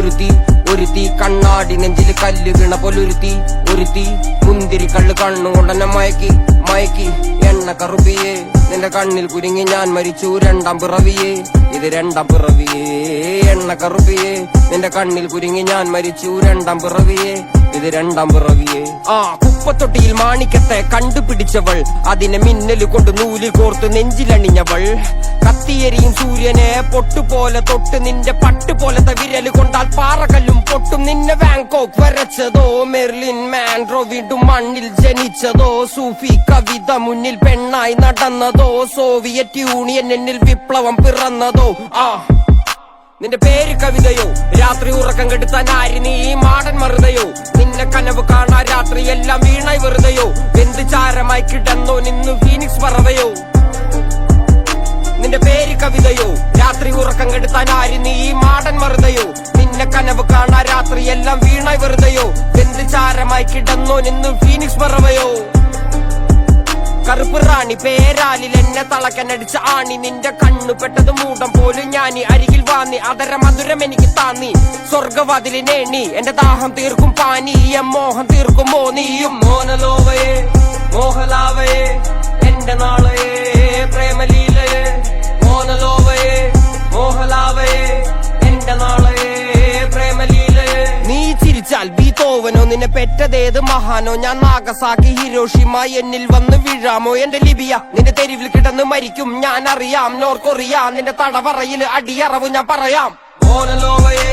ഒരുത്തി കണ്ണാടി നെഞ്ചില് കല്ല് വീണ പോലൊരുത്തി മുന്തിരി കള്ള് കണ്ണുകൊണ്ടെന്നെ മയക്കി എണ്ണ കറുപ്പിയേ നിന്റെ കണ്ണിൽ കുരുങ്ങി ഞാൻ മരിച്ചു രണ്ടാം പിറവിയേ ഇത് രണ്ടാം പിറവിയേ എണ്ണ കറുപ്പിയേ നിന്റെ കണ്ണിൽ കുരുങ്ങി ഞാൻ മരിച്ചു രണ്ടാം പിറവിയേ ഇത് രണ്ടാം പിറവിയേ കുപ്പത്തൊട്ടിയിൽ മാണിക്കത്തെ കണ്ടുപിടിച്ചവൾ അതിനെ മിന്നല് കൊണ്ട് നൂല് കോർത്ത് നെഞ്ചിലണിഞ്ഞവൾ കത്തിയെരിയും സൂര്യനെ പൊട്ടുപോലെ തൊട്ട് നിന്റെ പട്ടുപോലത്തെ വിരല് കൊണ്ടാൽ പാറകല്ലും പൊട്ടും നിന്നെ ബാങ്കോക്ക് വരച്ചതോ മെർലിൻ മാൻഡ്രോ വീണ്ടും മണ്ണിൽ ജനിച്ചതോ സൂഫി കവിത മുന്നിൽ പെണ്ണായി നടന്നതോ സോവിയറ്റ് യൂണിയൻ എന്നിൽ വിപ്ലവം പിറന്നതോ നിന്റെ പേര് കവിതയോ രാത്രി ഉറക്കം കെടുത്താൻ ആര് നീ മാടൻ മറുതയോ നിന്നെ കനവ് കാണാ രാത്രി എല്ലാം വീണായി വെറുതെയോ എന്ത് ചാരമായി കിടന്നോ നിന്ന് ഫീനിക്സ് പറവയോ നിന്റെ പേര് കവിതയോ രാത്രി ഉറക്കം കെടുത്താൻ ആര് നീ മാടൻ മറുതയോ നിന്നെ കനവ് കാണാ രാത്രി എല്ലാം വീണായി വെറുതെയോ എന്ത് ചാരമായി കിടന്നോ നിന്ന് ഫീനിക്സ് പറവയോ കറുപ്പ് റാണി പേരാലിൽ എന്നെ തളക്കനടിച്ച ആണി നിന്റെ കണ്ണു പെട്ടത് മൂടം പോലും ഞാനി അരികിൽ വാന്നി അതര മധുരം എനിക്ക് താന്നി സ്വർഗവാതിലിനേണി എന്റെ ദാഹം തീർക്കും പാനീയം മോഹം തീർക്കുമോ നീയും മോനലോവയെ മോഹലാവയെ എന്റെ നാളയെ പ്രേമലീലയെ മോനലോവയെ മോഹലാവയെ എന്റെ നാളയെ പ്രേമലീലയെ നീ ചിരിച്ചാൽ ബീതോവനോ നിന്നെ പെറ്റതേത് മഹാനോ ഞാൻ നാഗസാക്കി ഹിരോഷിമ എന്നിൽ വന്ന് വീഴാമോ എന്റെ ലിബിയ നിന്റെ തെരുവിൽ കിടന്ന് മരിക്കും ഞാൻ അറിയാം നോർക്കൊറിയ നിന്റെ തടവറയിൽ അടിയറവ് ഞാൻ പറയാം മോനലോവയെ